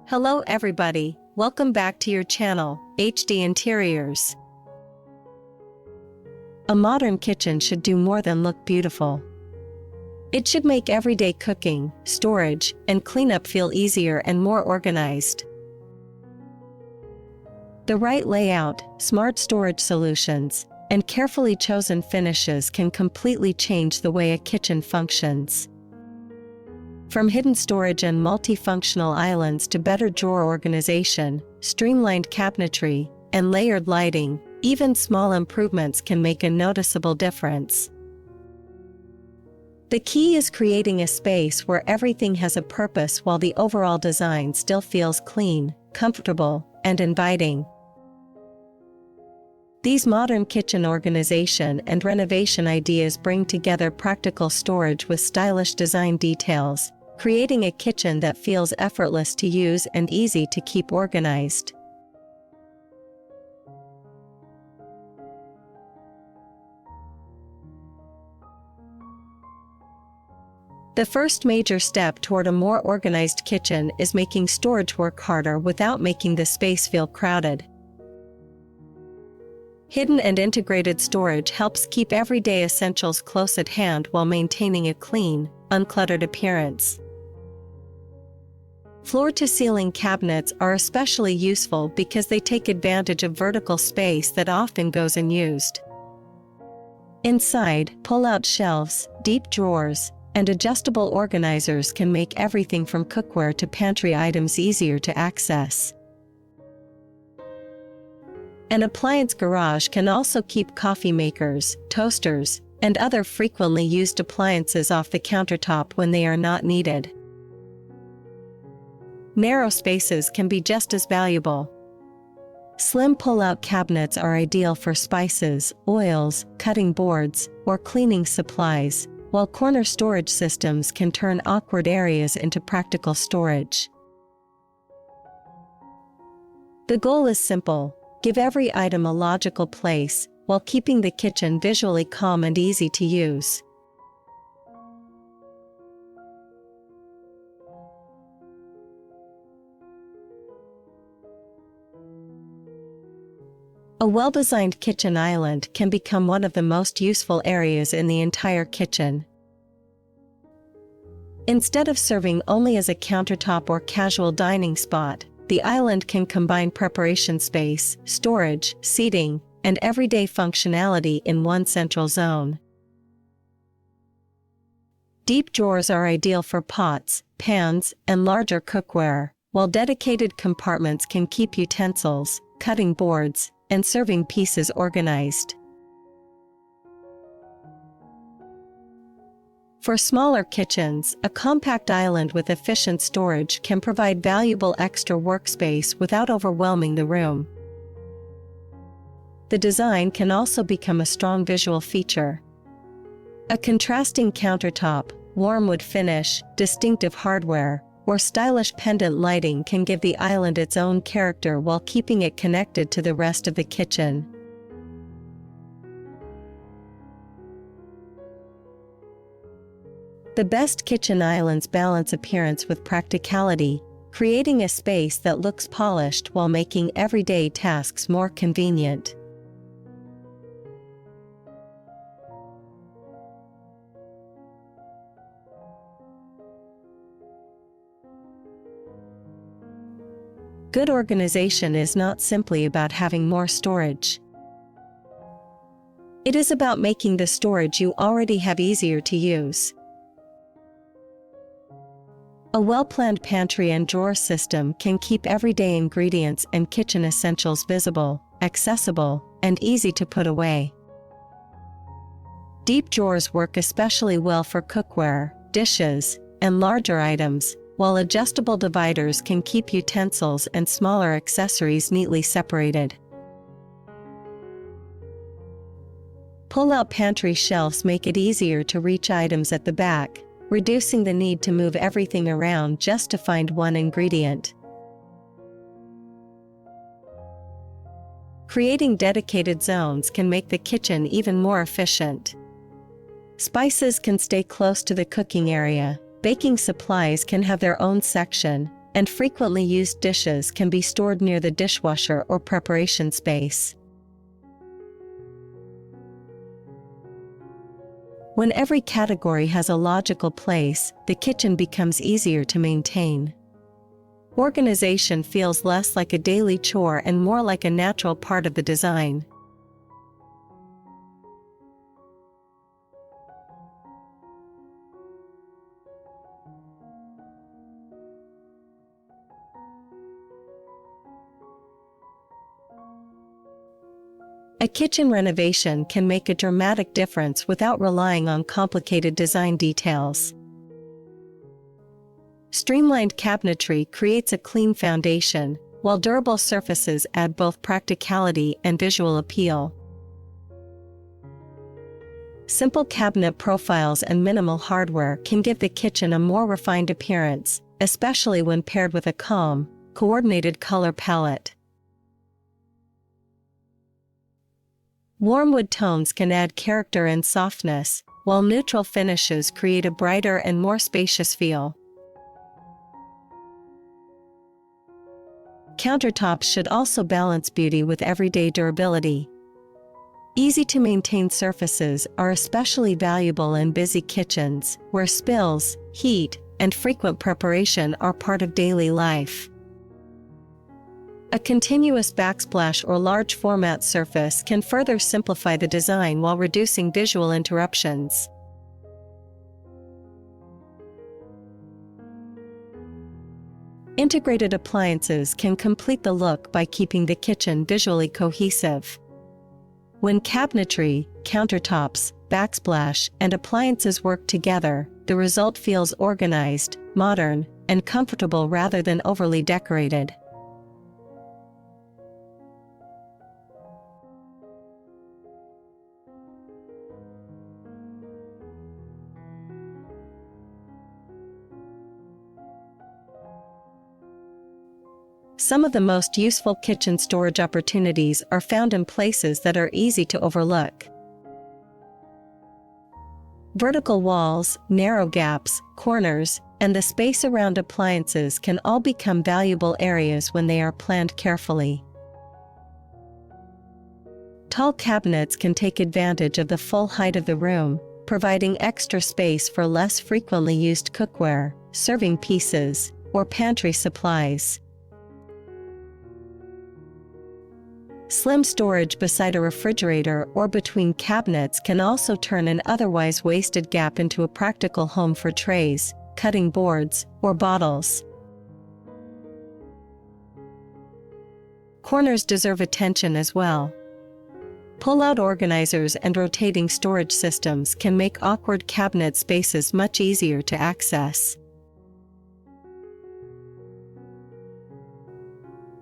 Hello everybody, welcome back to your channel, HD Interiors. A modern kitchen should do more than look beautiful. It should make everyday cooking, storage, and cleanup feel easier and more organized. The right layout, smart storage solutions, and carefully chosen finishes can completely change the way a kitchen functions. From hidden storage and multifunctional islands to better drawer organization, streamlined cabinetry, and layered lighting, even small improvements can make a noticeable difference. The key is creating a space where everything has a purpose while the overall design still feels clean, comfortable, and inviting. These modern kitchen organization and renovation ideas bring together practical storage with stylish design details, creating a kitchen that feels effortless to use and easy to keep organized. The first major step toward a more organized kitchen is making storage work harder without making the space feel crowded. Hidden and integrated storage helps keep everyday essentials close at hand while maintaining a clean, uncluttered appearance. Floor-to-ceiling cabinets are especially useful because they take advantage of vertical space that often goes unused. Inside, pull-out shelves, deep drawers, and adjustable organizers can make everything from cookware to pantry items easier to access. An appliance garage can also keep coffee makers, toasters, and other frequently used appliances off the countertop when they are not needed. Narrow spaces can be just as valuable. Slim pull-out cabinets are ideal for spices, oils, cutting boards, or cleaning supplies, while corner storage systems can turn awkward areas into practical storage. The goal is simple: give every item a logical place, while keeping the kitchen visually calm and easy to use. A well-designed kitchen island can become one of the most useful areas in the entire kitchen. Instead of serving only as a countertop or casual dining spot, the island can combine preparation space, storage, seating, and everyday functionality in one central zone. Deep drawers are ideal for pots, pans, and larger cookware, while dedicated compartments can keep utensils, cutting boards, and serving pieces organized. For smaller kitchens, a compact island with efficient storage can provide valuable extra workspace without overwhelming the room. The design can also become a strong visual feature. A contrasting countertop, warm wood finish, distinctive hardware, or stylish pendant lighting can give the island its own character while keeping it connected to the rest of the kitchen. The best kitchen islands balance appearance with practicality, creating a space that looks polished while making everyday tasks more convenient. Good organization is not simply about having more storage. It is about making the storage you already have easier to use. A well-planned pantry and drawer system can keep everyday ingredients and kitchen essentials visible, accessible, and easy to put away. Deep drawers work especially well for cookware, dishes, and larger items, while adjustable dividers can keep utensils and smaller accessories neatly separated. Pull-out pantry shelves make it easier to reach items at the back, reducing the need to move everything around just to find one ingredient. Creating dedicated zones can make the kitchen even more efficient. Spices can stay close to the cooking area, baking supplies can have their own section, and frequently used dishes can be stored near the dishwasher or preparation space. When every category has a logical place, the kitchen becomes easier to maintain. Organization feels less like a daily chore and more like a natural part of the design. A kitchen renovation can make a dramatic difference without relying on complicated design details. Streamlined cabinetry creates a clean foundation, while durable surfaces add both practicality and visual appeal. Simple cabinet profiles and minimal hardware can give the kitchen a more refined appearance, especially when paired with a calm, coordinated color palette. Warm wood tones can add character and softness, while neutral finishes create a brighter and more spacious feel. Countertops should also balance beauty with everyday durability. Easy-to-maintain surfaces are especially valuable in busy kitchens, where spills, heat, and frequent preparation are part of daily life. A continuous backsplash or large format surface can further simplify the design while reducing visual interruptions. Integrated appliances can complete the look by keeping the kitchen visually cohesive. When cabinetry, countertops, backsplash, and appliances work together, the result feels organized, modern, and comfortable rather than overly decorated. Some of the most useful kitchen storage opportunities are found in places that are easy to overlook. Vertical walls, narrow gaps, corners, and the space around appliances can all become valuable areas when they are planned carefully. Tall cabinets can take advantage of the full height of the room, providing extra space for less frequently used cookware, serving pieces, or pantry supplies. Slim storage beside a refrigerator or between cabinets can also turn an otherwise wasted gap into a practical home for trays, cutting boards, or bottles. Corners deserve attention as well. Pull-out organizers and rotating storage systems can make awkward cabinet spaces much easier to access.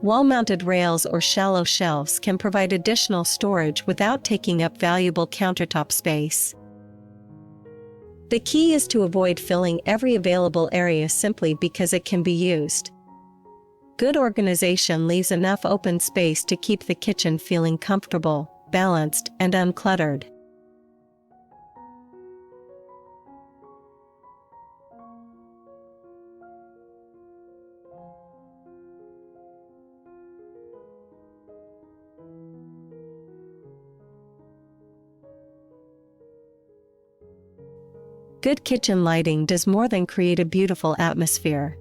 Wall-mounted rails or shallow shelves can provide additional storage without taking up valuable countertop space. The key is to avoid filling every available area simply because it can be used. Good organization leaves enough open space to keep the kitchen feeling comfortable, balanced, and uncluttered. Good kitchen lighting does more than create a beautiful atmosphere.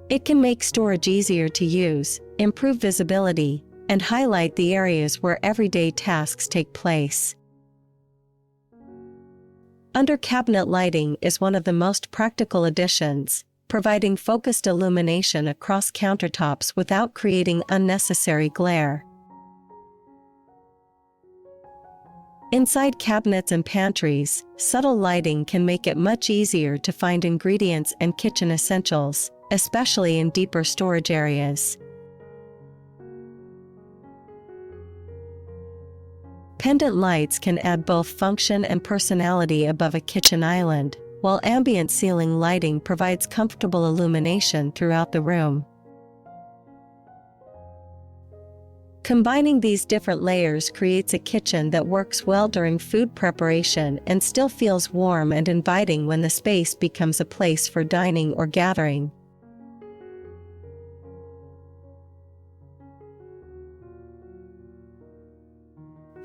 It can make storage easier to use, improve visibility, and highlight the areas where everyday tasks take place. Under-cabinet lighting is one of the most practical additions, providing focused illumination across countertops without creating unnecessary glare. Inside cabinets and pantries, subtle lighting can make it much easier to find ingredients and kitchen essentials, especially in deeper storage areas. Pendant lights can add both function and personality above a kitchen island, while ambient ceiling lighting provides comfortable illumination throughout the room. Combining these different layers creates a kitchen that works well during food preparation and still feels warm and inviting when the space becomes a place for dining or gathering.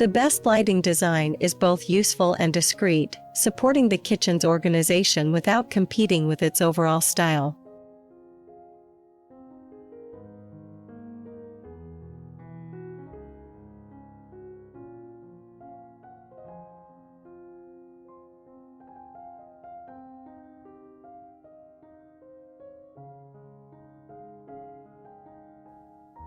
The best lighting design is both useful and discreet, supporting the kitchen's organization without competing with its overall style.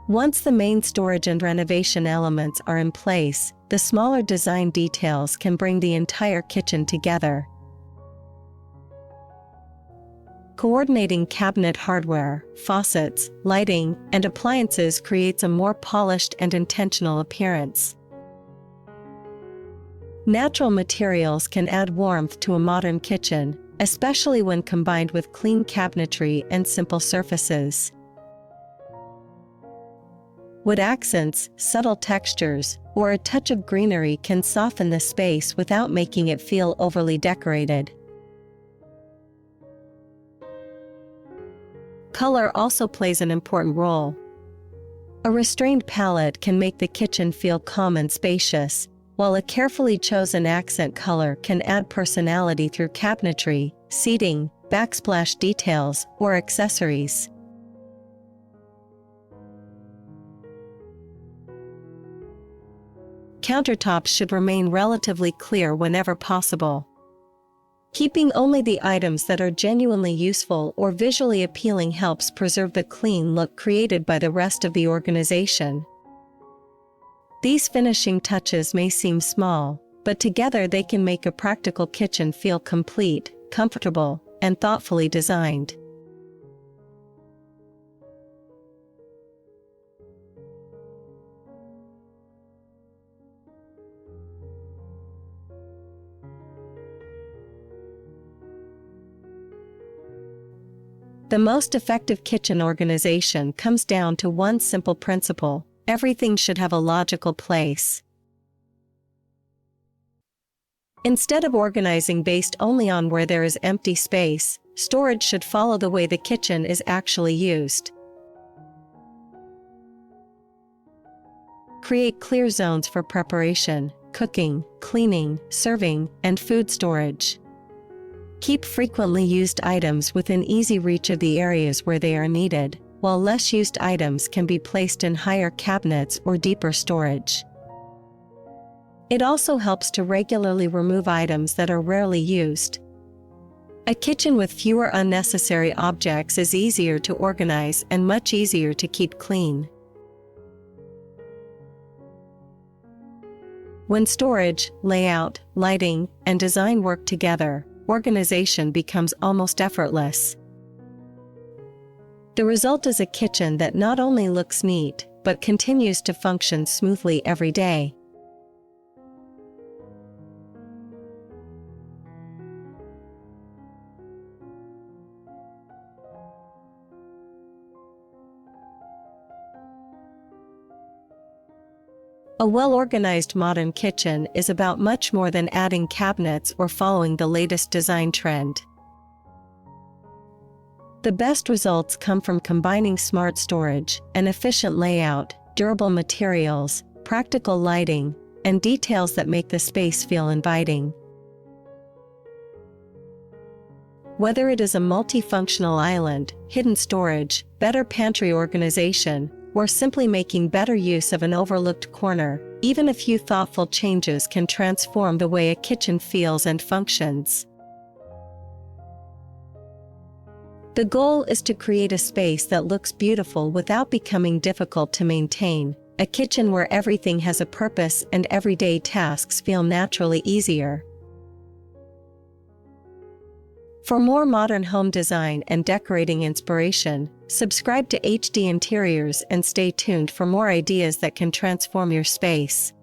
Once the main storage and renovation elements are in place, the smaller design details can bring the entire kitchen together. Coordinating cabinet hardware, faucets, lighting, and appliances creates a more polished and intentional appearance. Natural materials can add warmth to a modern kitchen, especially when combined with clean cabinetry and simple surfaces. Wood accents, subtle textures, or a touch of greenery can soften the space without making it feel overly decorated. Color also plays an important role. A restrained palette can make the kitchen feel calm and spacious, while a carefully chosen accent color can add personality through cabinetry, seating, backsplash details, or accessories. Countertops should remain relatively clear whenever possible. Keeping only the items that are genuinely useful or visually appealing helps preserve the clean look created by the rest of the organization. These finishing touches may seem small, but together they can make a practical kitchen feel complete, comfortable, and thoughtfully designed. The most effective kitchen organization comes down to one simple principle: everything should have a logical place. Instead of organizing based only on where there is empty space, storage should follow the way the kitchen is actually used. Create clear zones for preparation, cooking, cleaning, serving, and food storage. Keep frequently used items within easy reach of the areas where they are needed, while less used items can be placed in higher cabinets or deeper storage. It also helps to regularly remove items that are rarely used. A kitchen with fewer unnecessary objects is easier to organize and much easier to keep clean. When storage, layout, lighting, and design work together, organization becomes almost effortless. The result is a kitchen that not only looks neat, but continues to function smoothly every day. A well-organized modern kitchen is about much more than adding cabinets or following the latest design trend. The best results come from combining smart storage, an efficient layout, durable materials, practical lighting, and details that make the space feel inviting. Whether it is a multifunctional island, hidden storage, better pantry organization, or simply making better use of an overlooked corner, even a few thoughtful changes can transform the way a kitchen feels and functions. The goal is to create a space that looks beautiful without becoming difficult to maintain, a kitchen where everything has a purpose and everyday tasks feel naturally easier. For more modern home design and decorating inspiration, subscribe to HD Interiors and stay tuned for more ideas that can transform your space.